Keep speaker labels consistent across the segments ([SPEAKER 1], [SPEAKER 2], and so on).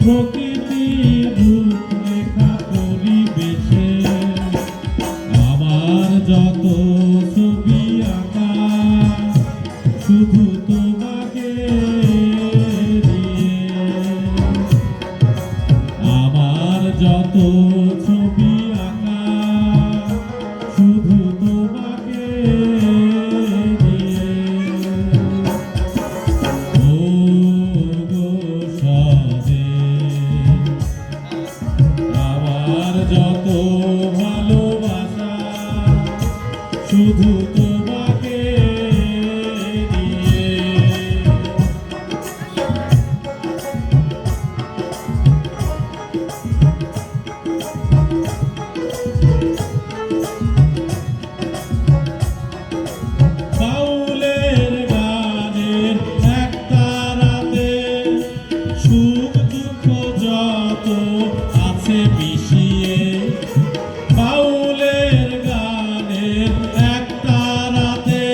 [SPEAKER 1] প্রকৃতির রূপরেখা পরিবেশে আমার যত ছবি আঁকা শুধু তোমাকে দিয়ে। আমার যত ছবি আঁকা শুধু তোমাকে দিয়ে। ও গো সাজে আমার যত ভালোবাসা শুধু তোমাকে দিয়ে। বাউলের গানের একটা রাতে সুখ দুঃখ যত আছে মিশিয়ে। বাউলের গানের একটা রাতে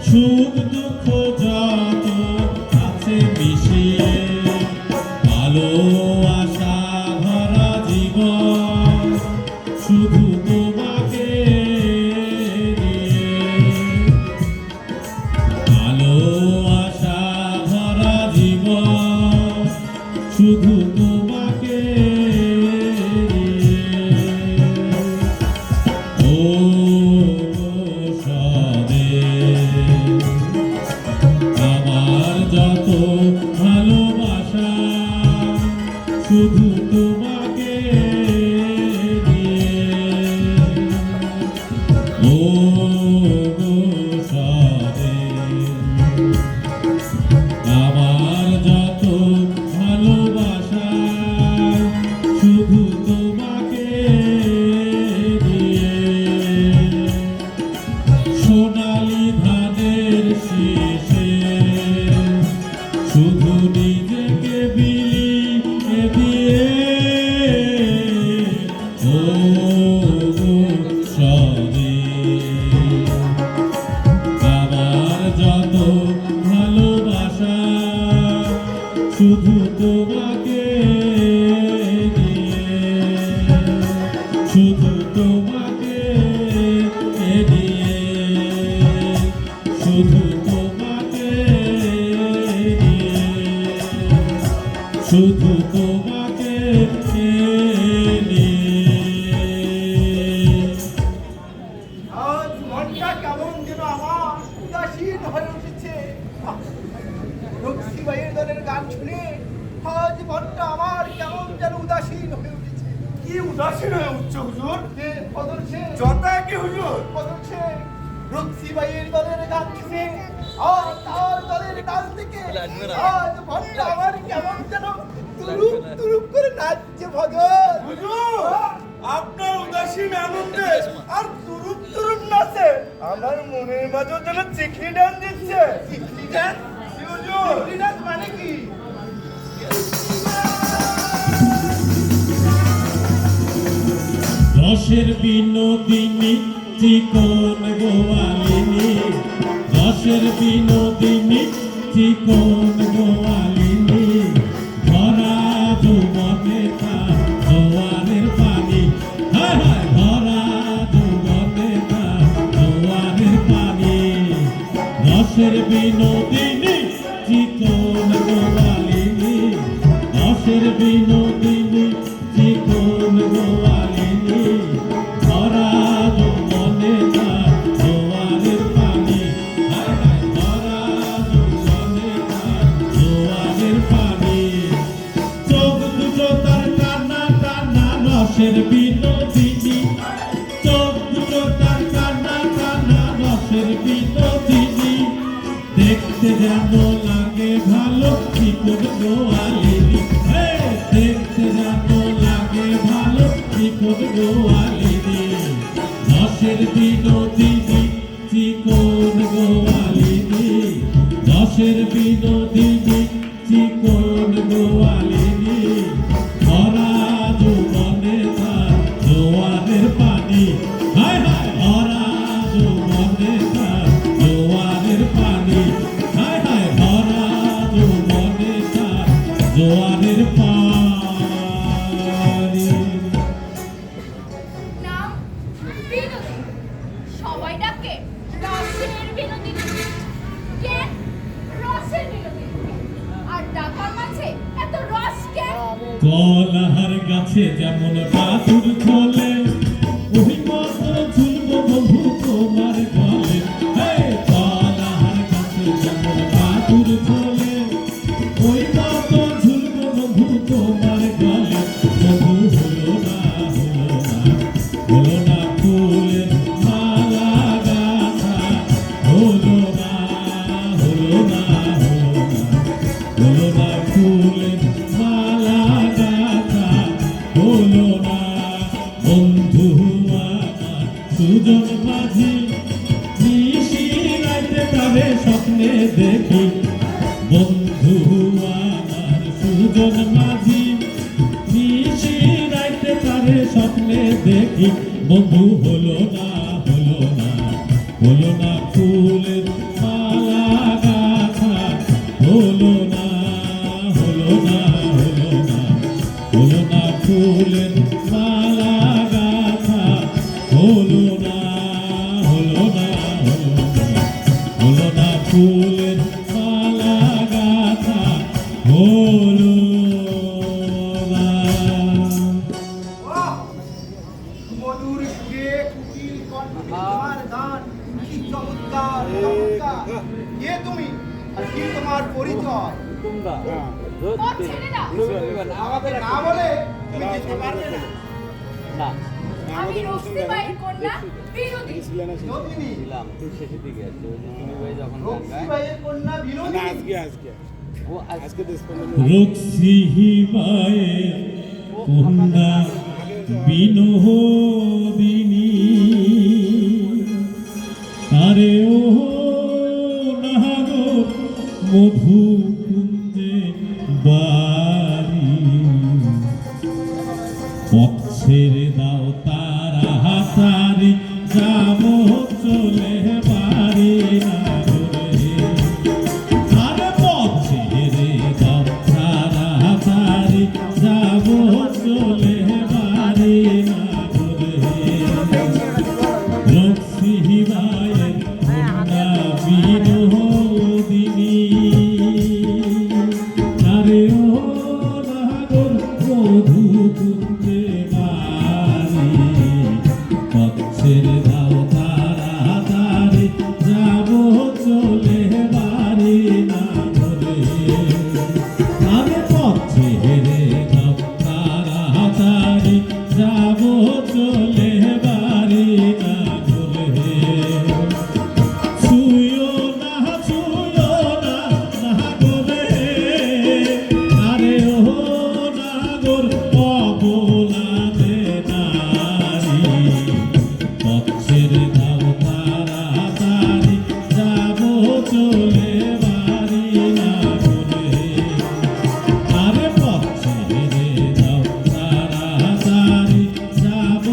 [SPEAKER 1] সুখ দুঃখ যত আছে মিশিয়ে। ভালো আশা ভরা জীবন শুধু তোমাকে দিয়ে। ভালো আশা ভরা জীবন শুধু তোমাকে দিয়ে। ও সাদে আমার যত ভালোবাসা শুধু তোমাকে দিয়ে। ও সাদে আমার যত ভালোবাসা শুধু তোমাকে দিয়ে। সোনালি ধানের শীষে শুধু নিজেকে বিলিয়ে দিয়ে। ও সাদে আমার যত ভালোবাসা শুধু তোমাকে দিয়ে। শুধু তোমাকে দিয়ে। শুধু তোমাকে দিয়ে। শুধু তোমাকে দিয়ে।
[SPEAKER 2] আজ মনটা কেমন যেন আমার উদাসীন হয়ে উঠেছে। রক্সিবাইয়ের দলের গান শুনে আজ মনটা আমার কেমন যেন উদাসীন হয়ে উঠেছে।
[SPEAKER 3] কি উদাসীন হয়ে উঠছে হুজুর?
[SPEAKER 2] যে বদলছে
[SPEAKER 3] জটা কি হুজুর?
[SPEAKER 2] বদলছে রক্সিবাইয়ের দলের গান শুনে আর তার দলের নাচ থেকে আজ মনটা আমার কেমন যেন তুরুপ তুরুপ করে নাচছে ভজন।
[SPEAKER 3] হুজুর আপনার উদাসীন আনন্দে আর তুরুপ তুরুপ নাচে আমার মনের মাঝে যেন চিখলি ডান দিচ্ছে।
[SPEAKER 2] চিখলি ডান্স?
[SPEAKER 3] কি হুজুর?
[SPEAKER 2] চিখলি ডান্স মানে কি?
[SPEAKER 1] রসের বিনোদিনী চিকন গোয়ালিনী। রসের বিনোদিনী চিকন গোয়ালিনী। ভরা যৌবনে তার জোয়ারের পানি। হায় হায় ভরা যৌবনে তার জোয়ারের পানি। রসের বিনোদিনী চিকন গোয়ালিনী। রসের বিনোদিনী চিকন গোয়ালিনী। ভরা যৌবনে তার জোয়ারের পানি। হায় হায় ভরা যৌবনে তার জোয়ারের পানি। চোখ দুটো তার কান্না কান্না রসের বিনোদিনী। চোখ দুটো তার কান্না কান্না রসের বিনোদিনী। দেখতে যেন লাগে ভালো চিকন গোয়ালিনী। দেখতে যেন লাগে ভালো চিকন গোয়ালিনী। রসের বিনোদিনী চিকন গোয়ালিনী। রসের বিনোদিনী চিকন গোয়ালিনী। ভরা যৌবনে তার জোয়ারের পানি। হায় হায় ভরা যৌবনে তার জোয়ারের পানি। হায় হায় ভরা যৌবনে তার জোয়ারের পানি। কলাহার গাছে যেমন বাদুর চলে ওই মতো ঝুলবো বন্ধু তোমার গলে কলাহার গাছে যেমন বাদুর চলে ওই মতো ঝুলবো বন্ধু তোমার গলে বন্ধু হলো না ফুলের মালা গাথা হলো না ফুলের মালা গাথা হলো না বন্ধু আমার সুজন মাঝি নিশি রাইতে তারে স্বপ্নে দেখি বন্ধু আমার সুজন মাঝি নিশি রাইতে তারে স্বপ্নে দেখি বন্ধু হলো না ফুলের মালা গাথা হলো না ফুলের মালা গাথা হলো না ফুলের মালা গাথা হলো না।
[SPEAKER 2] বাহ! মধুর সুরে কুকিল কণ্ঠে তোমার গান কি চমৎকার চমৎকার কে তুমি আর কি তোমার পরিচয় আমাকে না বলে তুমি যেতে পারবে না
[SPEAKER 4] আমি রক্সিবাইয়ের কন্যা বিনোদিনী।
[SPEAKER 2] নন্দিনী
[SPEAKER 5] দিলাম তুই শেষের দিকে আছে ওই যে তুমি ভাই যখন গান
[SPEAKER 2] রক্সি
[SPEAKER 5] গায়
[SPEAKER 2] ভাইয়ের কন্যা বিনোদিনী
[SPEAKER 5] ও
[SPEAKER 1] রক্সি বায়ে কন্যা বিনোদিনী আরে ও নাগর মধু কুঞ্জে বাড়ি পথ ছেড়ে দাও তারা হাতারি যাব চলে বাড়ি না আরে পথ ছেড়ে দাও তারা হাতারি যাব চলে বাড়ি না রক্সি বায়ের কন্যা বিনোদিনী আরে ও নাগর মধু কুঞ্জে বাড়ি পথ ছেড়ে দাও তাড়াতাড়ি যাব চলে বাড়ি না আমি পথ ছেড়ে দাও তাড়াতাড়ি যাব চলে বাড়ি না ছুঁয়ো না নাগরে আরে ও নাগর অবলাদে নারী পথ ছেড়ে দাও তাড়াতাড়ি যাব চলে বাড়ি না আরে পথ ছেড়ে দাও তাড়াতাড়ি যাব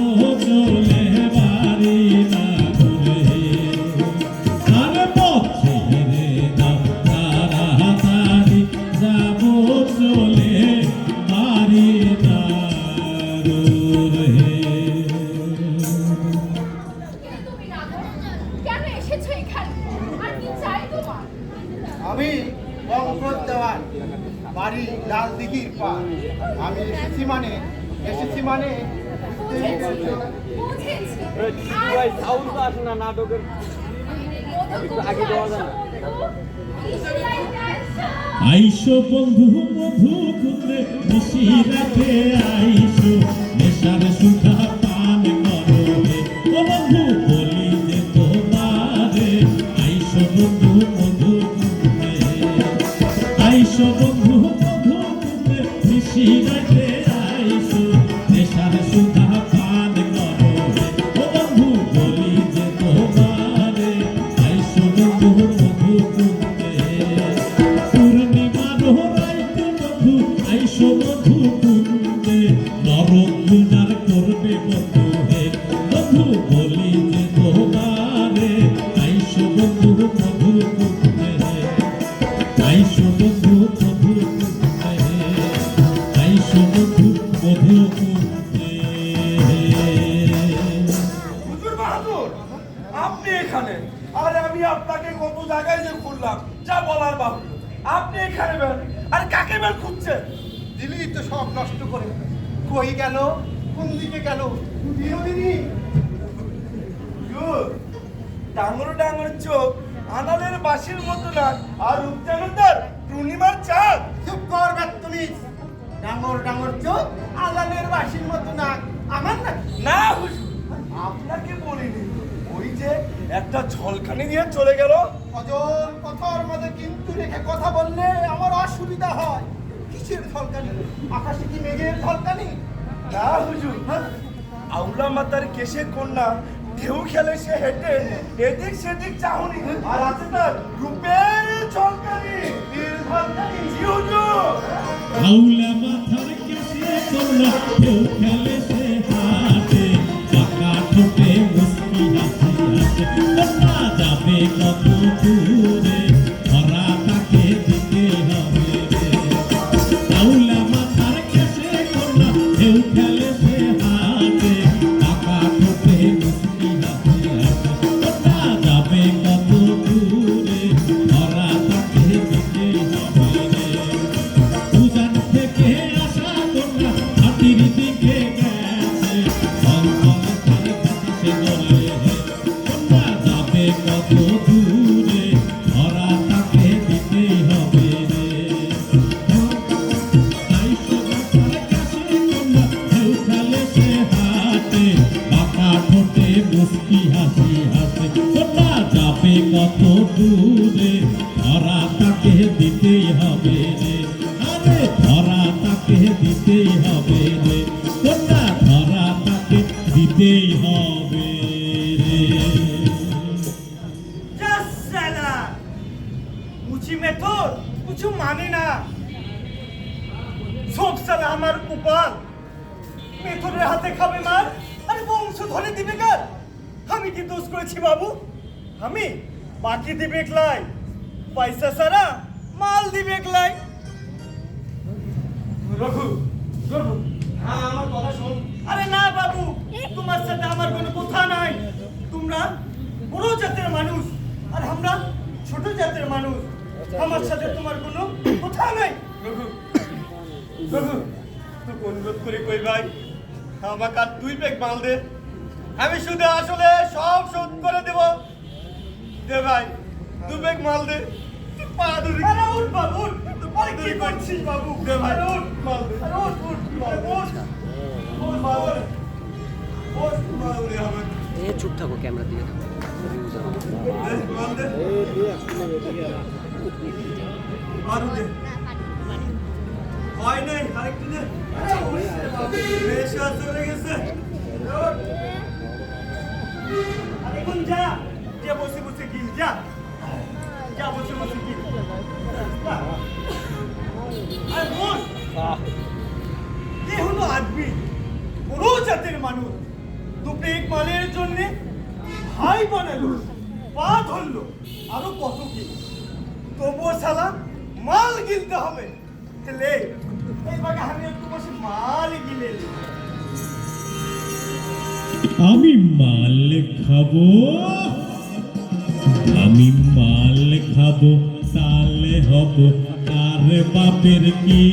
[SPEAKER 1] চলে বাড়ি না আরে পথ ছেড়ে দাও তাড়াতাড়ি যাব চলে বাড়ি না
[SPEAKER 4] কিন্তু তুমি নাগর কেন এসেছো এখানে আর কি চাই তোমার?
[SPEAKER 2] আমি বঙ্গত দেওয়ান বাড়ি লাল দিঘির পার আমি এসেছি মানে
[SPEAKER 4] বুঝেছি
[SPEAKER 5] ভাই সাউন্ড তো আসে না নাটকের একটু আগে দেওয়া যায় না?
[SPEAKER 1] আইসো বন্ধু মধু কুন্দে নিশি রাতে আইসো নেশার সুধা পান করবে ও বন্ধু বলি যে তোমারে আইসো বন্ধু মধু কুন্দে আইসো বন্ধু মধু কুন্দে নিশি রাতে আইসো নেশার সুধা পান করবে ও বন্ধু বলি যে তোমারে আইসো বন্ধু মধু কুন্দে পূর্ণিমার রাইতে বন্ধু আইসো বন্ধু কুন্দে নরকুনার করবে বন্ধু হে বন্ধু বলি যে তোমারে আইসো বন্ধু মধু কুন্দে আইসো বন্ধু মধু কুন্দে আইসো বন্ধু মধু কুন্দে
[SPEAKER 3] হুজুর বাহাদুর আপনি এখানে আরে আমি আপনাকে কত জায়গায় যে ঘুরলাম যা বলার বাহুল্য আপনি এখানে বের আর কাকে বের খুঁজছেন
[SPEAKER 2] দিলি তো সব নষ্ট করে কই গেল, কোন দিকে গেল বিনোদিনী?
[SPEAKER 3] ডাঙর ডাঙর চোখ আনালের বাঁশির মতো না, আর রূপচান তার পূর্ণিমার চাঁদ।
[SPEAKER 2] চুপ কর বাচ্চমিজ। ডাঙর ডাঙর চোখ, আলালের বাঁশির মতো নাক, আমার না?
[SPEAKER 3] না হুজুর, আপনাকে বলিনি, ওই যে একটা ঝলকানি দিয়ে চলে গেল।
[SPEAKER 2] অজল কথার মধ্যে কিন্তু রেখে কথা বললে আমার অসুবিধা হয়। কিসের ঝলকানি? আকাশে কি মেঘের ঝলকানি?
[SPEAKER 3] না হুজুর, আউলা মাতার কেশে কন্যা ঢেউ খেলে সে হেঁটে এদিক সেদিক চাহনি, আর আছে তার রূপের ঝলকানি। জি হুজুর।
[SPEAKER 1] আউলা মাথার কেশে কন্যা ঢেউ খেলে সে হাতে, পাকা ঠোঁটে মুস্কি হাসি হাসে। কন্যা যাবে কত দূরে, ধরা তাকে দিতে হবে রে। আউলা মাথার কেশে কন্যা ঢেউ খেলে সে হাতে, পাকা ঠোঁটে মুস্কি হাসি হাসে। কন্যা যাবে কত দূরে, ধরা তাকে দিতে হবে রে। উজান থেকে আসা কন্যা হাতির দিকে গেছে, অঙ্কন তার কাছে বলে কন্যা যাবে কত দূরে, ধরা তাকে দিতে হবে রে। আইসো মাথার কাছে কন্যা ঢেউ খেলে সে হাতে, পাকা ঠোঁটে মুস্কি হাসি হাসে। কন্যা যাবে কত দূরে, ধরা তাকে দিতেই হবে রে। আরে ধরা তাকে দিতেই হবে রে, কন্যা ধরা তাকে দিতেই হবে রে।
[SPEAKER 3] উঁচি মেথর কিছু মানে না, সব সালা আমার উপাল মেথরের হাতে খাবে মার, আরে বংশ ধরে দিবে কার? আমি কি দোষ করেছি বাবু? আমি বাকি দিবে একলাই, পয়সা সারা মাল দিবে একলাই। রঘু, রঘু, হ্যাঁ আমার কথা শোন। আরে না বাবু, তোমার সাথে আমার কোনো কথা নাই। তোমরা বড় জাতের মানুষ আর আমরা ছোট জাতের মানুষ, আমার সাথে তোমার কোনো কথা নাই। রঘু, রঘু, তুই অনুরোধ করে কই ভাই, আমাকে আর 2 ব্যাগ মাল দে, আমি শুধু আসলে সব শোধ করে দেব। দে ভাই 2 ব্যাগ মাল দে। তুই পা ধরি। আরে উঠ বাবু, উঠ। তুই পরে কি করছিস বাবু? দে ভাই উঠ মাল দে। আরে উঠ, উঠ, উঠ, উঠ মাল দে। উঠ মাল দে আমার।
[SPEAKER 5] এ চুপ থাকো, ক্যামেরা দিয়ে থাকো।
[SPEAKER 3] দে মাল দে। আরো দে। হয় নাই, আরেকটু দে। আরে ওই বাবু প্রেশার চলে গেছে। উঠ। আরে এখন যা, যে বসে বসে গিল যা, যা বসে বসে গিল। আরে বোন, এ হলো আদমি, বড় জাতের মানুষ, 2 পেগ মালের জন্য ভাই বানালো, পা ধরলো, আরো কত কি। তবুও শালা মাল কিনতে হবে। লে এইবার আমি একটু বসে মাল গিলে নি।
[SPEAKER 1] আমি মাল খাবো, আমি মাল খাবো, তাহলে হব কার বাপের কি?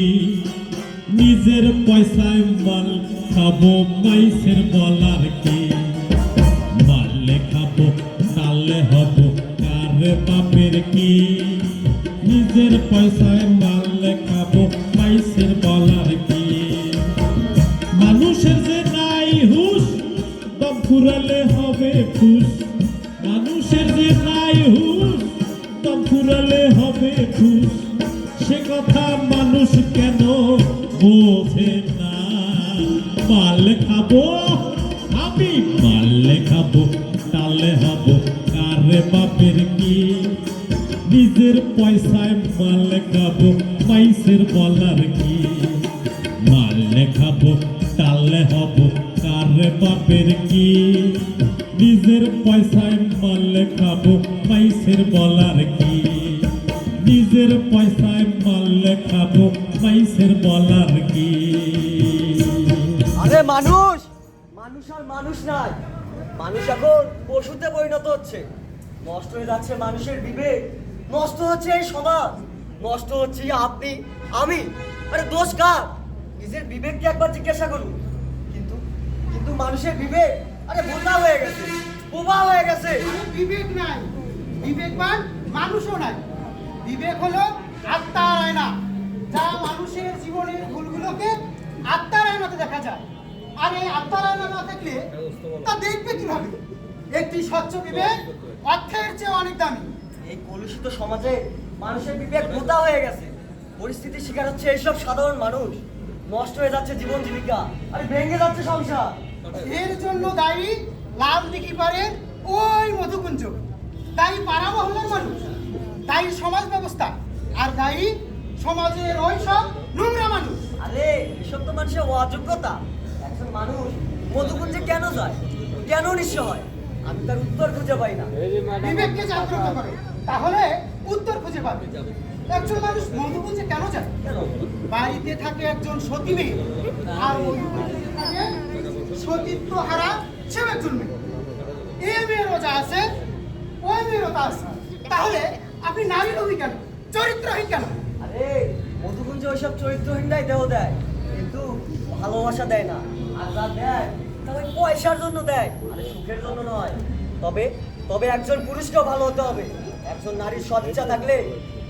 [SPEAKER 1] নিজের পয়সায় মাল খাবো, মাইসের বলার কি? মাল খাবো, তাহলে হব কার বাপের কি? নিজের পয়সায় মাল খাবো, মাইসের বলার কি? মানুষের যে নাই হুশ, দম ফুরালে হবে ফুস। মানুষের যে নাই হুশ, দম ফুরালে হবে ফুস। সে কথা মানুষ কেন বোঝে না? মাল খাবো, আমি মাল খাবো, তাহলে হব কার বাপের কি? নিজের পয়সায় মাল খাবো, মাইসের বলার কি? মাল খাবো, তাহলে হব কার বাপের কি? নিজের পয়সায় মাল খাবো, মাইসের বলার কি? নিজের পয়সায় মাল খাবো, মাইসের বলার কি?
[SPEAKER 5] আরে মানুষ, মানুষ আর মানুষ নাই, মানুষ এখন পশুতে পরিণত হচ্ছে। নষ্ট হয়ে যাচ্ছে মানুষের বিবেক, নষ্ট হচ্ছে এই সমাজ, নষ্ট হচ্ছে আপনি আমি। আরে দোষ কার? নিজের বিবেককে একবার জিজ্ঞাসা করুন। কিন্তু কিন্তু মানুষের বিবেক আরে বোঝা হয়ে গেছে, বোবা হয়ে গেছে।
[SPEAKER 2] আরে বিবেক নাই, বিবেকবান মানুষও নাই। বিবেক হলো আত্মার আয়না, যা মানুষের জীবনের ভুলগুলোকে আত্মার আয়নাতে দেখা যায়। আর এই আত্মার আয়না না থাকলে তা দেখবে কিভাবে? একটি স্বচ্ছ বিবেক অর্থের চেয়ে অনেক দামি।
[SPEAKER 5] এই কলুষিত সমাজে মানুষের বিবেক বোঝা হয়ে গেছে। পরিস্থিতির শিকার হচ্ছে এইসব সাধারণ মানুষ। নষ্ট হয়ে যাচ্ছে জীবন জীবিকা, আরে ভেঙে যাচ্ছে সংসার।
[SPEAKER 2] এর জন্য দায়ী লাল দিঘি পারে ওই মধুকুঞ্জ, দায়ী পাড়া মহল্লার মানুষ, দায়ী সমাজ ব্যবস্থা, আর দায়ী সমাজের ওই সব নোংরা মানুষ।
[SPEAKER 5] আরে এসব তো মানুষের অযোগ্যতা। একজন মানুষ মধুকুঞ্জে কেন যায়, কেন নিঃস্ব হয়? আমি তার উত্তর খুঁজে পাই না।
[SPEAKER 2] বিবেককে জাগ্রত করে, তাহলে উত্তর খুঁজে পাবে। একজন মানুষ মধুকুঞ্জে কেন যায়?
[SPEAKER 5] কেন?
[SPEAKER 2] বাড়িতে থাকে একজন সতী মেয়ে, আর মধুকুঞ্জে থাকে সতীত্ব হারা সেও একজন মেয়ে। এই মেয়েরও যা আছে, ওই মেয়েরও তা আছে। তাহলে আপনি নারী নবী কেন, চরিত্রহীন কেন?
[SPEAKER 5] আরে মধুকুঞ্জে ওইসব চরিত্রহীনরাই দেহ দেয়, কিন্তু ভালোবাসা দেয় না। আর যা দেয় তা ওই পয়সার জন্য দেয়, আরে সুখের জন্য নয়। তবে তবে একজন পুরুষকেও ভালো হতে হবে। একজন নারীর সদিচ্ছা থাকলে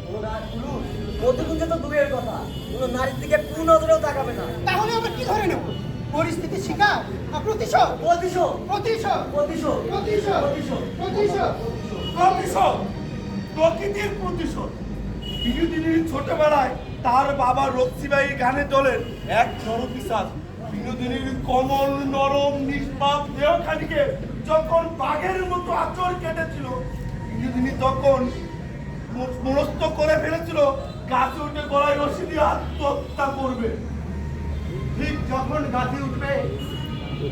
[SPEAKER 5] কোনো পুরুষ মধুকুঞ্জে তো দূরের কথা, কোনো নারীর দিকে কোন নজরেও তাকাবে না।
[SPEAKER 2] তাহলে আমরা কি ধরে নেব? পরিস্থিতির শিকার না প্রতিশোধ?
[SPEAKER 5] প্রতিশোধ,
[SPEAKER 2] প্রতিশোধ,
[SPEAKER 5] প্রতিশোধ,
[SPEAKER 2] প্রতিশোধ,
[SPEAKER 5] প্রতিশোধ।
[SPEAKER 2] প্রতিশোধ।
[SPEAKER 3] প্রতিশোধ, প্রকৃতির প্রতিশোধ। বিনোদিনীর ছোটবেলায় তার বাবা রক্সিবাই গানে তোলেন এক নরপিশাচ। বিনোদিনীর কোমল নরম নিষ্পাপ দেহখানিকে যখন বাঘের মতো আঁচড় কেটেছিল, বিনোদিনী তখন মনস্থ করে ফেলেছিল গাছে উঠে গলায় রশি দিয়ে আত্মহত্যা করবে।
[SPEAKER 2] ঠিক যখন গাছে উঠবে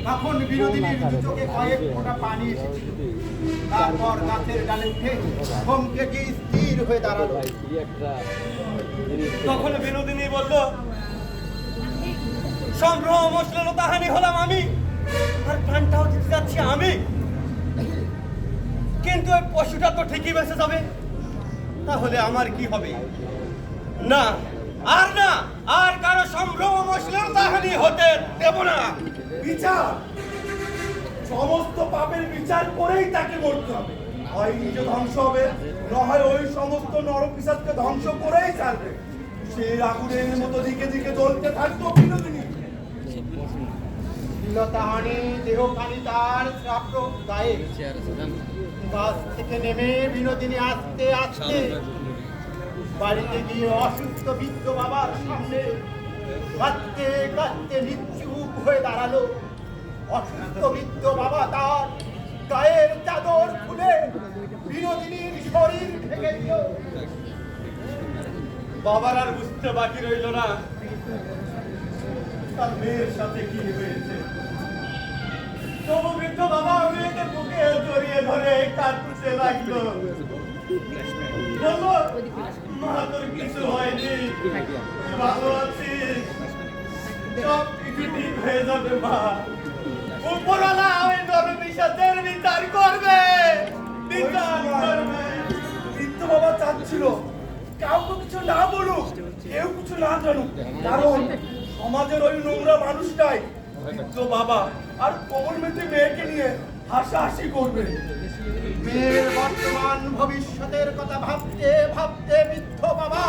[SPEAKER 2] তখন বিনোদিনীর দু চোখে কয়েক ফোঁটা পানি এসেছিল। তারপর গাছের ডালে উঠে থমকে গিয়ে স্থির হয়ে দাঁড়ালো।
[SPEAKER 3] তখন বিনোদিনী বলল, সম্ভ্রম অশ্লীলতাহানি হলাম আমি, আর প্রাণটাও দিতে যাচ্ছি আমি, কিন্তু ওই পশুটা তো ঠিকই বেঁচে যাবে। তাহলে আমার কি হবে? না, আর কারো সম্ভ্রম অশ্লীলতাহানি হতে দেব না। বিচার, সমস্ত পাপের বিচার করেই তাকে মরতে হবে। হয় নিজে ধ্বংস হবে, না হয় ওই সমস্ত নরপিশাচকে ধ্বংস করেই ছাড়বে। সেই আগুনের মতো দিকে দিকে জ্বলতে থাকতো বিনোদিনী।
[SPEAKER 2] শ্লীলতাহানি দেহখানি তার শ্রাপ্ত গায়ে। গাছ থেকে নেমে বিনোদিনী আস্তে আস্তে বাড়িতে গিয়ে অসুস্থ বৃদ্ধ বাবার সামনে কাঁদতে কাঁদতে নিশ্চুপ হয়ে দাঁড়ালো। অসুস্থ বৃদ্ধ বাবা তার গায়ের চাদর খুলে বিনোদিনীর শরীর ঢেকে দিল।
[SPEAKER 3] বাবার আর বুঝতে বাকি রইল না তার মেয়ের সাথে কি হয়েছে। তবু বৃদ্ধ বাবা মেয়েকে বুকে জড়িয়ে ধরে কাঁদতে লাগলো। বললো, মা তোর কিছু হয়নি, তুই ভালো আছিস, সব কিছু ঠিক হয়ে যাবে মা। উপরওয়ালা ওই নরপিশাচের বিচার করবে, বিচার করবে। বৃদ্ধ বাবা চাচ্ছিল কাউকে কিছু না বলুক, কেউ কিছু না জানুক, কারণ সমাজের ওই নোংরা মানুষটাই বৃদ্ধ বাবা আর কোমলমতি মেয়েকে নিয়ে হাসাহাসি করবে।
[SPEAKER 2] মেয়ের বর্তমান ভবিষ্যতের কথা ভাবতে ভাবতে বৃদ্ধ বাবা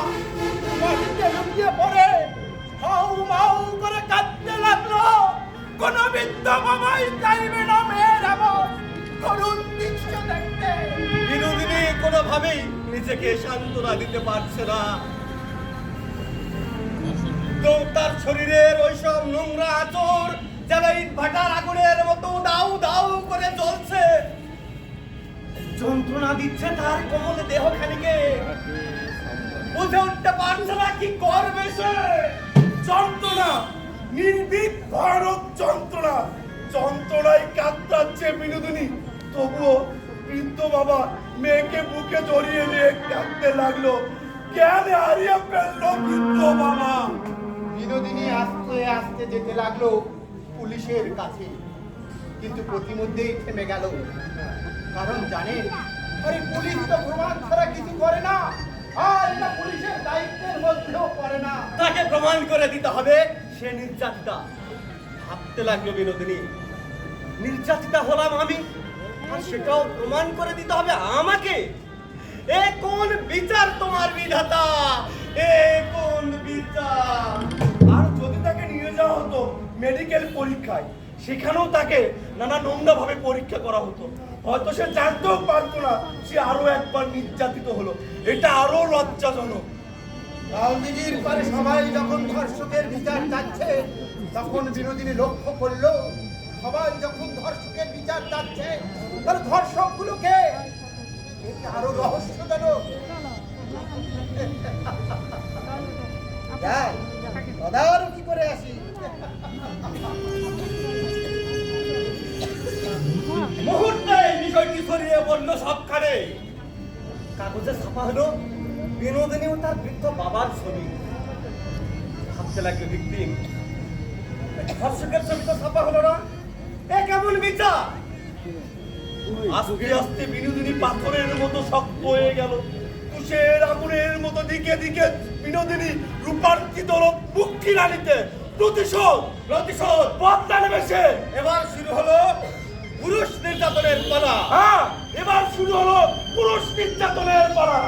[SPEAKER 2] মাটিতে লুটিয়ে পড়ে হাউ মাউ করে কাঁদতে লাগলো। কোন বৃদ্ধ বাবাই চাইবে না মেয়ের এমন করুণ দৃশ্য দেখতে।
[SPEAKER 3] বিনোদিনী কোনোভাবেই নিজেকে সান্ত্বনা দিতে পারছে না। তো তার শরীরের ওইসব নোংরা আচর যেন ইট ভাটার আগুনের মতো দাউ দাউ করে জ্বলছে, যন্ত্রণা দিচ্ছে তার কোমল দেহখানিকে। বুঝে উঠতে পারছে না কি করবে সে। যন্ত্রণা, নির্ভীক ভয়ানক যন্ত্রণা, যন্ত্রণায় কাতরাচ্ছে বিনোদিনী। তবুও বৃদ্ধ বাবা মেয়েকে বুকে জড়িয়ে নিয়ে কাঁদতে লাগলো। জ্ঞান হারিয়ে ফেললো বৃদ্ধ বাবা।
[SPEAKER 2] বিনোদিনী আস্তে আস্তে যেতে লাগলো পুলিশের কাছে, কিন্তু প্রতিমধ্যেই থেমে গেল। কারণ জানেন, আরে পুলিশ তো প্রমাণ ছাড়া কিছু করে না, আর এটা পুলিশের দায়িত্বের মধ্যেও পড়ে না।
[SPEAKER 3] তাকে প্রমাণ করে দিতে হবে সে নির্যাতিতা। ভাবতে লাগলো বিনোদিনী, নির্যাতিতা হলাম আমি, আর সেটাও প্রমাণ করে দিতে হবে আমাকে। এ কোন বিচার তোমার বিধাতা? এ কোন বিচার? আর যদি তাকে নিয়ে যাওয়া হতো মেডিকেল পরীক্ষায়, সেখানেও তাকে নানা নোংরা ভাবে পরীক্ষা করা হতো, হয়তো সে জানতেও পারতো না সে আরো একবার নির্যাতিত হলো। এটা আরো লজ্জাজনক।
[SPEAKER 2] রাজনীতির পরে সবাই যখন ধর্ষকের বিচার চাচ্ছে, তখন বিনোদিনী লক্ষ্য করলো সবাই যখন ধর্ষকের বিচার চাচ্ছে, তাহলে ধর্ষক গুলোকে আরো রহস্যজনক। যাই তদারকি করে আসি।
[SPEAKER 3] মুহূর্তে বিষয়টি ছড়িয়ে পড়লো সবখানে। কাগজে ছাপা হলো বিনোদিনী ও তার বৃদ্ধ বাবার ছবি। ভাবতে লাগলো ভিকটিম, ধর্ষকের ছবি তো ছাপা হলো না, এ কেমন বিচার? আস্তে আস্তে বিনোদিনী পাথরের মতো শক্ত হয়ে গেল, তুষের আগুনের মতো দিকে দিকে বিনোদিনী রূপান্তরিত হলো মুক্তি রানীতে। প্রতিশোধ প্রতিশোধ বদলা নেবে সে। এবার শুরু হলো পুরুষ নির্যাতনের পালা। হ্যাঁ, এবার শুরু হলো পুরুষ নির্যাতনের পালা।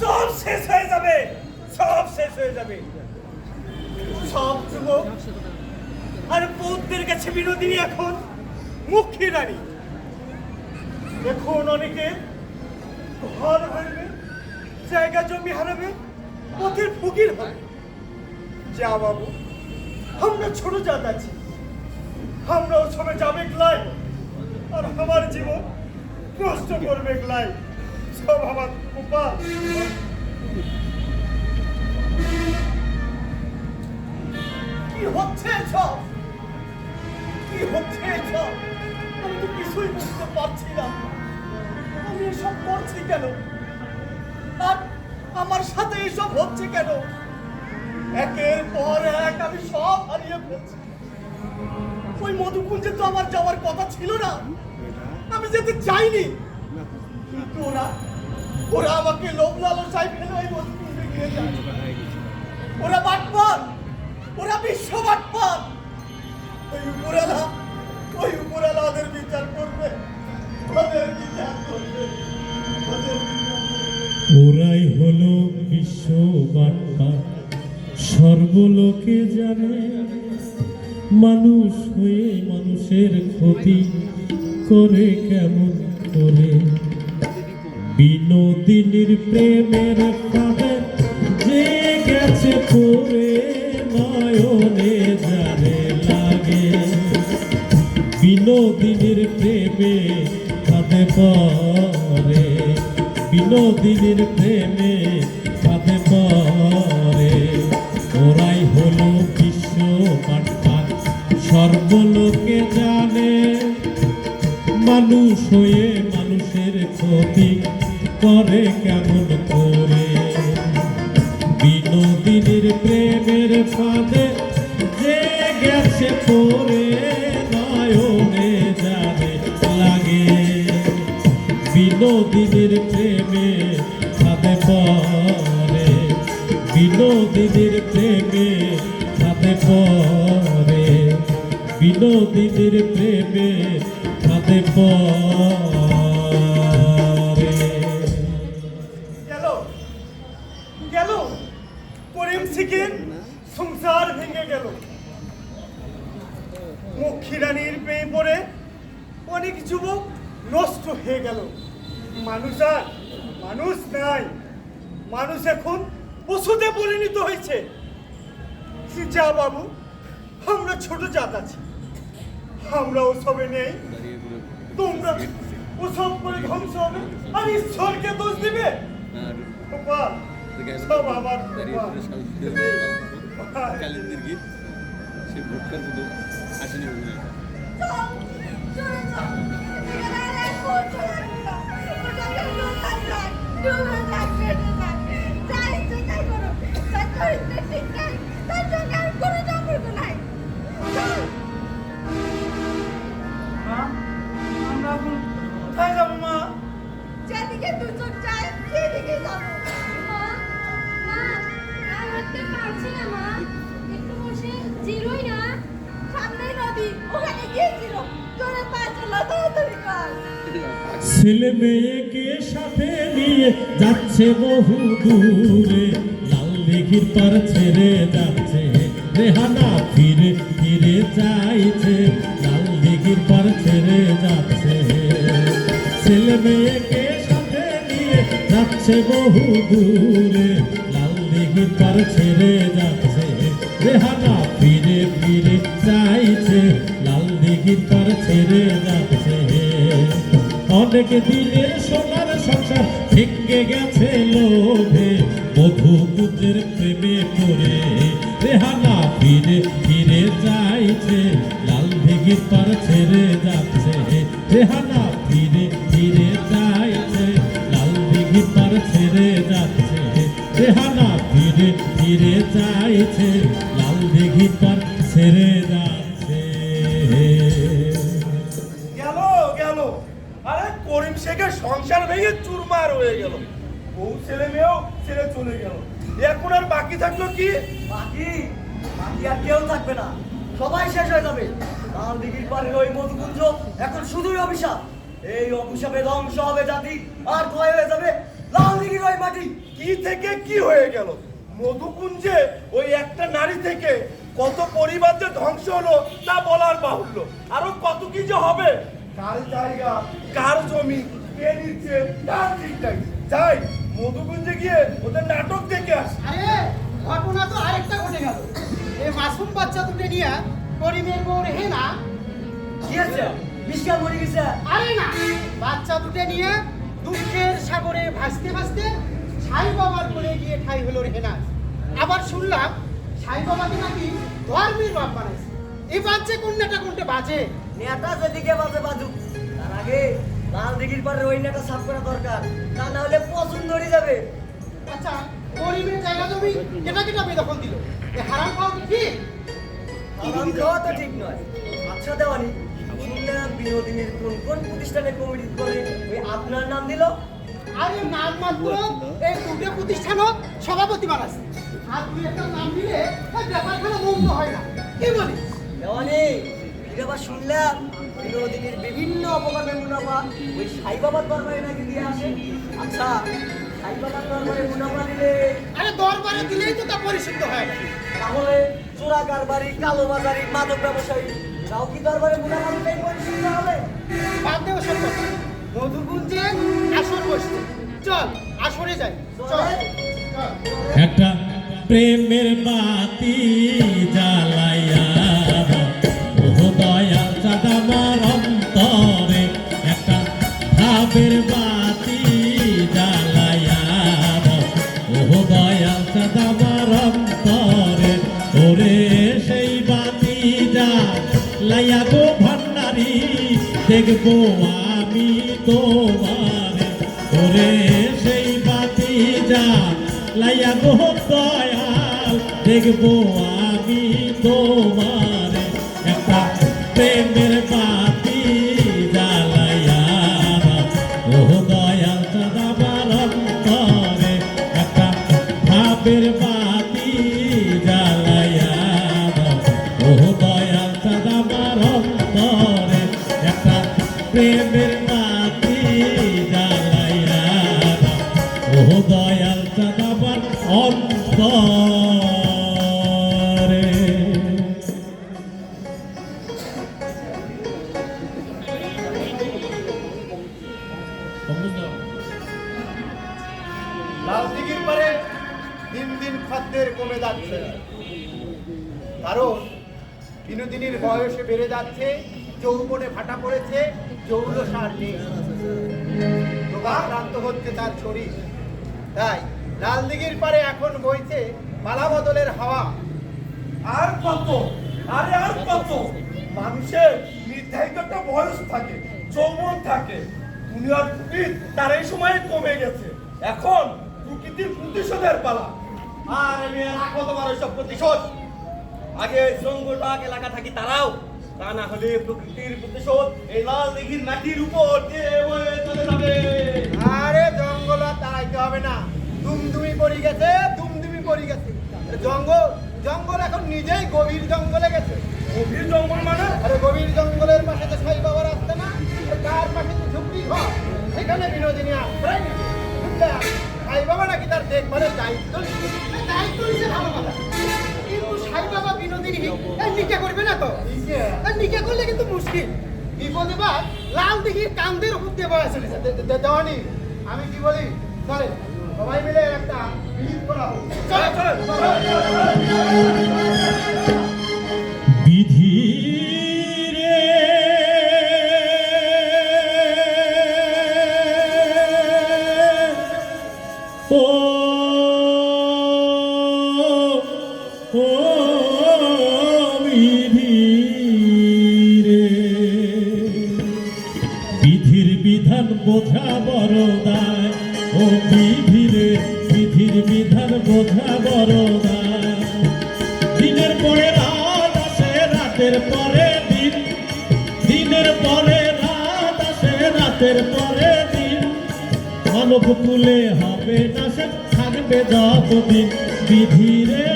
[SPEAKER 3] সব শেষ হয়ে যাবে, সব শেষ হয়ে যাবে। সব যুবক আর বৌদ্ধের কাছে বিনোদিনী এখন মুখ্য রানী। এখন অনেকে ঘর হারবে, জায়গা জমি হারাবে, পথের ফকির হবে। যা বাবু, আমরা ছোট জাত আছি, আমরাও সবে যাবে গ্লাই, আর আমার জীবন নষ্ট করবে গ্লাই। সব আমার কপাল। কি হচ্ছে সব? কি হচ্ছে সব? আমি তো কিছুই বুঝতে পারছি না। আমি এসব করছি কেন, আর আমার সাথে এসব হচ্ছে কেন? একের পর এক আমি সব হারিয়ে ফেলছি। ওই মধুকুঞ্জে তো আমার যাওয়ার কথা ছিল না, আমি যেতে চাইনি, কিন্তু ওরা আমাকে লোভ লালসায় ফেলে ওই মধুকুঞ্জে নিয়ে যায়। ওরা বাটপার, ওরা বিশ্ব বাটপার। ওই উপরালা ওদের বিচার করবে, ওদের বিচার করবে, ওদের বিচার করবে।
[SPEAKER 1] ওরাই হলো বিশ্ব বাটপার, সর্বলোকে জানে। মানুষ হয়ে মানুষের ক্ষতি করে কেমন করে। বিনোদিনীর প্রেমের ফাঁদে যে গেছে পড়ে, নয়নে জানে লাগে। বিনোদিনীর প্রেমে ফাঁদে পড়ে, বিনোদিনীর প্রেমে ফাঁদে পড়ে। ওরাই হলো বিশ্ব বাটপার, সর্বলোকে জানে। মানুষ হয়ে মানুষের ক্ষতি করে কেমন করে। বিনোদিনীর প্রেমের ফাঁদে যে গেছে পড়ে, নয়নে জানে লাগে। বিনোদিনীর প্রেমে ফাঁদে পড়ে, বিনোদিনীর প্রেমে ফাঁদে পড়ে, বিনোদিনীর প্রেমে ফাঁদে পড়ে।
[SPEAKER 3] গেল গেল করিম সিংয়ের সংসার ভেঙে গেল। মুখ্য রানীর পেয়ে পড়ে অনেক যুবক নষ্ট হয়ে গেল। মানুষ আর মানুষ নাই, মানুষ এখন পশুতে পরিণত হয়েছে। যা বাবু, আমরা ছোট জাত আছি, আমরা ওসবে নেই। তোমরা ওসব করে ধ্বংস হবে আর ঈশ্বরকে দোষ দিবে। কপাল, সব আমার কপাল।
[SPEAKER 6] কালিন্দির গীত সে ভোটকার মতো আসেনি বলে
[SPEAKER 3] আমরা এখন কোথায় যাবো মা?
[SPEAKER 4] যেদিকে দু চোখ যায় সেদিকে যাবো। মা, মা, আর হাঁটতে পারবো
[SPEAKER 1] ছেলে মেয়েকে সাথে নিয়ে যাচ্ছে বহু দূরে, লাল দিঘির পার ছেড়ে যাচ্ছে রেহানা, ফিরে ফিরে চাইছে, লাল দিঘির পার ছেড়ে যাচ্ছে। ছেলে মেয়েকে সাথে নিয়ে যাচ্ছে বহু দূরে, লাল দিঘির পার ছেড়ে যাচ্ছে রেহানা, ফিরে ফিরে চাইছে, লাল দিঘির পার ছেড়ে যাচ্ছে। অনেক দিনের সোনার সংসার ভেঙে গেছে লোভে, মধুপুত্রের প্রেমে পড়ে রেহানা, ফিরে ফিরে চাইছে, লাল দিঘির পার ছেড়ে যাচ্ছে রেহানা, ফিরে ফিরে চাইছে, লাল দিঘির পার ছেড়ে যাচ্ছে রেহানা, ফিরে ফিরে চাইছে, লাল দিঘির পার ছেড়ে যাচ্ছে।
[SPEAKER 3] গেল গেল, আরে করিম শেখের সংসার ভেঙে চুরমার হয়ে গেল, বউ ছেলে মেয়েও ছেড়ে চলে গেল। এখন আর বাকি থাকলো কি?
[SPEAKER 5] বাকি বাকি আর কেউ থাকবে না, সবাই শেষ হয়ে যাবে। লাল দিঘির পাড়ের ওই মধুকুঞ্জ এখন শুধুই অভিশাপ। এই অভিশাপে ধ্বংস হবে জাতি, আর ক্ষয় হয়ে যাবে লাল দিঘির ওই মাটি।
[SPEAKER 3] কি থেকে কি হয়ে গেল? মধুকুঞ্জে ওই একটা নারী থেকে কত পরিবার যে ধ্বংস হলো তা বলার বাহুল্য। আরো কত কি যে হবে, কার জায়গা কার জমি কে নিচ্ছে তার ঠিক নাই। যাই মধুকুঞ্জে গিয়ে ওদের নাটক দেখে আসি।
[SPEAKER 2] আরে ঘটনা তো আরেকটা ঘটে গেল। এই মাসুম বাচ্চা দুটো নিয়ে করিমের বউ রেহেনা,
[SPEAKER 5] কি আছে বিশাল মরে গেছে।
[SPEAKER 2] আরে না, বাচ্চা দুটো নিয়ে দুঃখের সাগরে ভাসতে ভাসতে সাই বাবার কোলে গিয়ে ঠাই হলো রেহেনা। আবার শুনলাম সাই বাবাকে নাকি ধর্মের বাপ বানাইছে। এই বাচ্চা কোনটা কোনটা বাজে।
[SPEAKER 5] নেতা যেদিকে বাজে বাজুক, তার আগে লাল দিঘির পাড়ের ওই নেতা সাফ করা দরকার, তা না হলে পছন্দ হয়ে যাবে।
[SPEAKER 2] আচ্ছা, করিমের জায়গা জমি কেটা কেটা বেদখল দিল, এ হারাম খাওয়া কি ঠিক?
[SPEAKER 5] হারাম খাওয়া তো ঠিক নয়। আচ্ছা দেওয়ানি, শুনলাম বিনোদিনীর কোন কোন প্রতিষ্ঠানে কমিটি করে ওই আপনার নাম দিল।
[SPEAKER 2] আরে নাম মাত্র এই দুটো প্রতিষ্ঠানও সভাপতি বানাচ্ছে, আর তুই একটা নাম দিলে ওই ব্যাপারখানা বন্ধ হয় না, কি বলিস?
[SPEAKER 5] দেওয়ানি, এটা আবার শুনলাম বিনোদিনীর বিভিন্ন অপকর্মের মুনাফা ওই সাই বাবার দরবারে নাকি দিয়ে আসে। আচ্ছা, সাই বাবার দরবারে মুনাফা দিলে
[SPEAKER 2] আরে দরবারে দিলেই তো তা পরিশুদ্ধ হয় না।
[SPEAKER 5] তাহলে চোরা কারবারি, কালো বাজারি, মাদক ব্যবসায়ী তাও কি দরবারে মুনাফা দিলেই পরিশুদ্ধ হবে?
[SPEAKER 2] বাদ দেবো সব কথা। মধুকুঞ্জে আসর বসছে, চল আসরে যাই, চল চল।
[SPEAKER 1] একটা প্রেমের বাতি জ্বালাইয়া ও দয়াল চাঁদ আমার অন্তরে, একটা ভাবের বাতি জ্বালাইয়া ও দয়াল চাঁদ আমার অন্তরে, ওরে সেই বাতি জ্বালাইয়া গো ভান্ডারি, দেখবো আমি তোমারে, ওরে সেই বাতি জ্বালাইয়া গো দয়াল, দেখবো আমি তোমারে, একটা প্রেমের বাতি জ্বালাইয়া ও দয়াল চাঁদ আমার অন্তরে, একটা ভাবের বাতি জ্বালাইয়া ও দয়াল চাঁদ আমার অন্তরে, একটা প্রেমের বাতি জ্বালাইয়া ও দয়াল চাঁদ আমার অন্তরে।
[SPEAKER 3] লাল দিঘির পারে দিন দিন খাদ্যের কমে যাচ্ছে, কারণ বিনোদিনীর বয়সে বেড়ে যাচ্ছে, যৌবনে ভাটা পড়েছে, যৌন সার নেই, রোগাক্রান্ত হচ্ছে তার শরীর। তাই লাল দিঘির পারে এখন বইছে পালা বদলের হাওয়া। আর কত, আরে আর কত? মানুষের নির্ধারিত একটা বয়স থাকে, যৌবন থাকে, দুনিয়ার প্রকৃতি তার এই সময়ে কমে গেছে। এখন প্রকৃতির প্রতিশোধের পালা। আর রাখো তোমার ওইসব প্রতিশোধ, আগে জঙ্গলবাগ এলাকা থাকি তারাও, তা না হলে প্রকৃতির প্রতিশোধ এই লাল দিঘির মাটির উপর দিয়ে বয়ে চলে যাবে। আরে জঙ্গল আর তাড়াইতে হবে না, দুমদুমি পড়ে গেছে, দুমদুমি পড়ে গেছে। জঙ্গল জঙ্গল এখন নিজেই গভীর জঙ্গলে গেছে। গভীর জঙ্গল মানে? আরে গভীর জঙ্গলের পাশে তো সাই বাবার আসছে না, কার পাশে তো ঝুপড়ি ঘর,
[SPEAKER 2] সেখানে বিনোদিনী আশ্রয় নিবে। সাই বাবা নাকি তার দেখভালের দায়িত্ব নিবে। দায়িত্ব নিছে ভালো কথা, কিন্তু সাই বাবা বিনোদিনী নিকা করবে না তো? নিকা করলে কিন্তু মুশকিল, বিপদে বা লাল দিঘির কান্দের উপর দিয়ে বয়া চলেছে। দেওয়ানি আমি কি বলি, চলে সবাই মিলে একটা বিহিত করা হোক। চলে চলে
[SPEAKER 1] বিধি রে ও ও বিধি রে, বিধির বিধান বোঝা বড় দায়, ও বিধি রে, বিধির বিধান বোঝা বড় দায়। দিনের পরে রাত আসে, রাতের পরে দিন, দিনের পরে রাত আসে, রাতের পরে দিন, মানব কুলে হবে না সে, থাকবে যতদিন। বিধি রে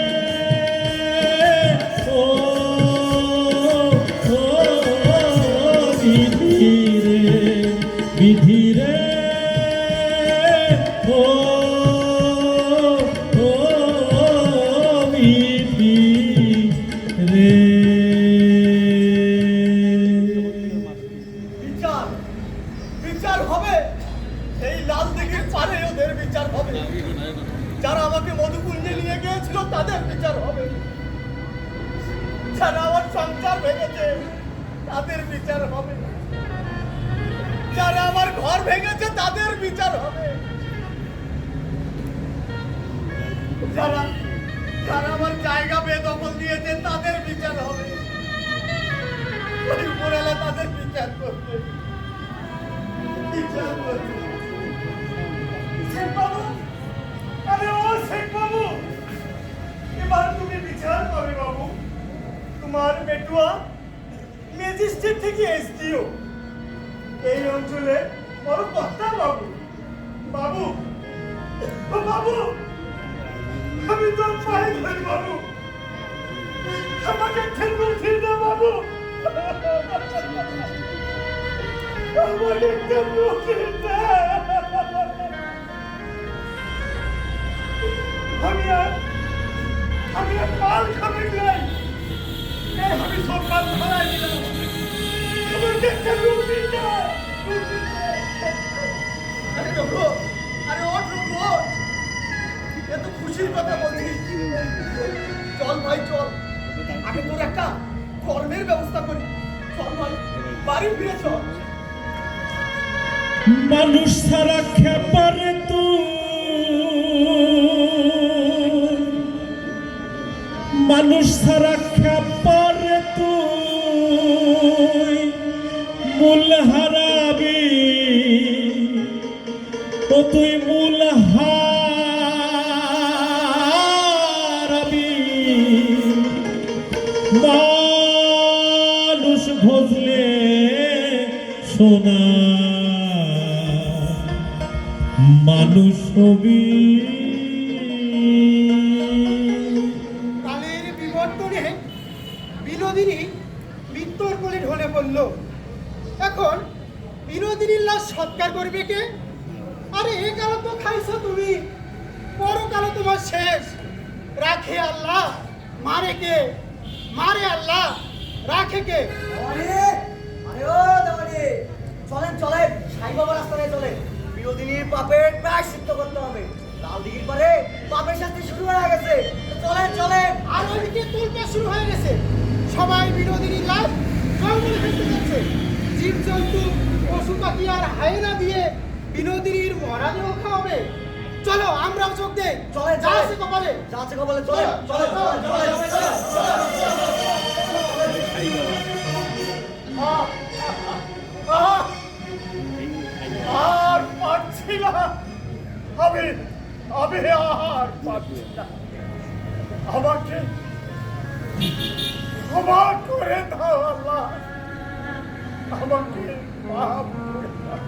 [SPEAKER 1] ও ও বিধি রে, বিধি রে ও ও বিধি রে।
[SPEAKER 3] বিচার বিচার হবে, এই লাল দিঘির পারে ওদের বিচার হবে। যারা আমাকে মধুকুণ্ডে নিয়ে গিয়েছিল তাদের বিচার হবে, যারা আমার সংসার ভেঙেছে তাদের বিচার হবে, যারা আমার ঘর ভেঙেছে তাদের বিচার হবে, যারা যারা আমার জায়গা বেদখল দিয়েছে তাদের বিচার হবে। ওই উপরওয়ালা তাদের বিচার করবে, বিচার করবে। শেখ বাবু, আরে ও শেখ বাবু, এবার তুমি বিচার করবে বাবু। তোমার বেটুয়া ম্যাজিস্ট্রেট থেকে এসডিও, এই অঞ্চলে বড় কর্তা বাবু। বাবু ও বাবু, আমি তো পাই ধরি বাবু, আমাকে ঠেকুর ছিল না বাবু, আমাকে ঠেকুর ছিল না। আমি আর মাল খাবে নাই, আমি সব কাজ হারাই দিলাম, আমাকে ঠেকুর ছিল না। আরে রঘু, আরে ওঠ রঘু, ওঠ। এত খুশির কথা বলছিস, চল ভাই চল, আগে তোর একটা কর্মের ব্যবস্থা করি। চল ভাই, বাড়ি ফিরে চল।
[SPEAKER 1] মানুষ সারা খেপারে তুই, মানুষ সারা খেপারে তুই, মূল হারাবি ও তুই মূল হারাবি। মানুষ ভজলে সোনা, মানুষ হবি।
[SPEAKER 2] কালের বিবর্তনে বিনোদিনী মৃত্যুর কোলে ঢলে পড়ল। এখন বিনোদিনীর লাশ সৎকার করবে কে? আরে এ কাল তো খাইছো তুমি, পরকাল তোমার শেষ। রাখে আল্লাহ, মারে কে? মারে আল্লাহ, রাখে কে?
[SPEAKER 5] আরে আরে ও দামানি, চলেন চলেন, সাই বাবার রাস্তায় চলেন। বিনোদিনীর পাপের প্রায়শ্চিত্ত করতে হবে। লাল দিঘির পরে পাপের শাস্তি শুরু হয়ে গেছে, চলেন চলেন।
[SPEAKER 2] আর ওইদিকে তোলপা শুরু হয়ে গেছে, সবাই বিনোদিনীর লাশ জঙ্গলে ফেলতে যাচ্ছে। জীবজন্তু, পশু পাখি আর হায়না দিয়ে বিনোদিনীর মরা দেহ খাওয়াবে। চলো আমরাও যোগ দেই।
[SPEAKER 5] চলেন,
[SPEAKER 2] যা
[SPEAKER 5] চলেন।
[SPEAKER 2] আছে কপালে।
[SPEAKER 5] যা আছে কপালে, চলেন চলেন চলেন চলেন চলেন।
[SPEAKER 3] আর পারছি না, আমি আমি আর পারছি না। আমাকে ক্ষমা করে দাও আল্লাহ, আমাকে মাফ করে দাও।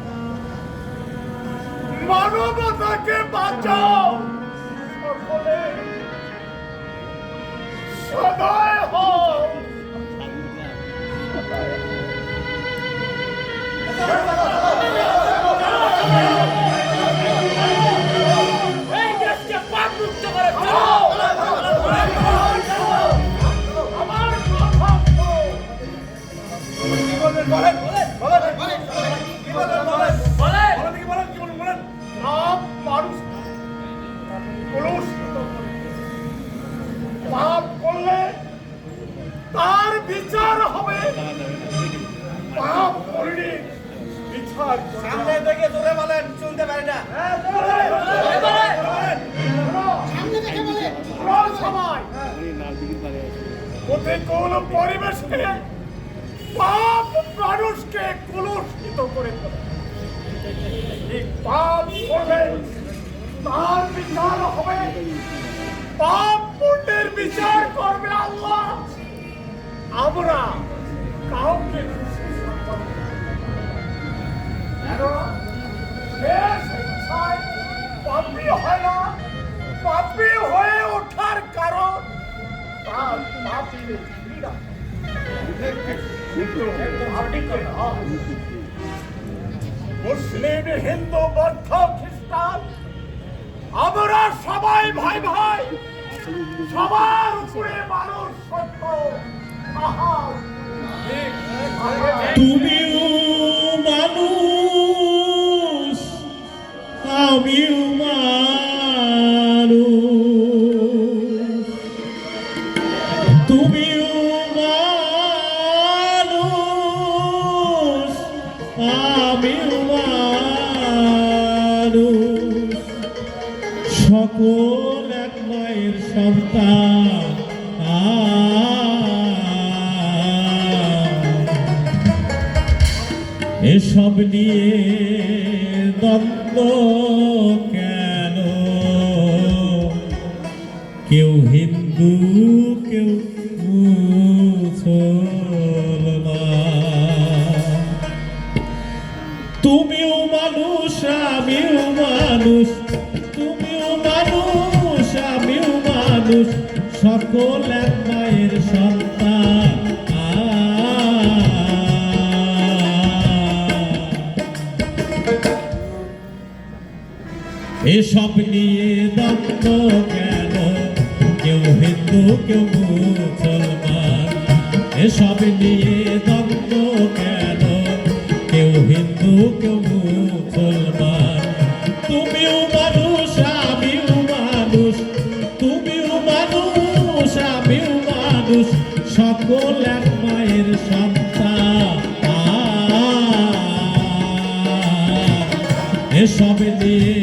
[SPEAKER 3] মানবতাকে বাঁচাও, সকলে সদয় হও। পাপ করিনি বিচার সামনে থেকে জোরে বলেন শুনতে পারি না
[SPEAKER 2] সামনে দেখে বলে
[SPEAKER 3] সবাই প্রতিকূল পরিবেশে পাপ মানুষকে কলুষিত করে তোলে। এই পাপ করবে তার বিচার হবে, পাপ পুণ্যের বিচার করবে আল্লাহ। আমরা কাউকে খুশি সম্পন্ন কেননা শেষ ইচ্ছায় পাপী হয় না, পাপী হয়ে ওঠার কারণ তার পাপের পীড়া। মুসলিম, হিন্দু, বৌদ্ধ, খ্রিস্টান আমরা সবাই ভাই ভাই, সবার উপরে মানুষ সত্য।
[SPEAKER 1] তুমিও মানুষ, আমিও মানুষ, তুমিও মানুষ, আমিও মানুষ, সকল এক মায়ের সন্তান। এসব নিয়ে দ্বন্দ্ব কেন? কেউ হিন্দু, কেউ মুসলমান। তুমিও মানুষ, আমিও মানুষ, তুমিও মানুষ, আমিও মানুষ, সকল এক মায়ের সন্তান। এসব নিয়ে দ্বন্দ্ব কেন? কেউ হিন্দু, কেউ মুসলমান। এসব নিয়ে দ্বন্দ্ব কেন? কেউ হিন্দু, কেউ মুসলমান। তুমিও মানুষ, আমিও মানুষ, তুমিও মানুষ, আমিও মানুষ, সকল এক মায়ের সন্তান। এসব নিয়ে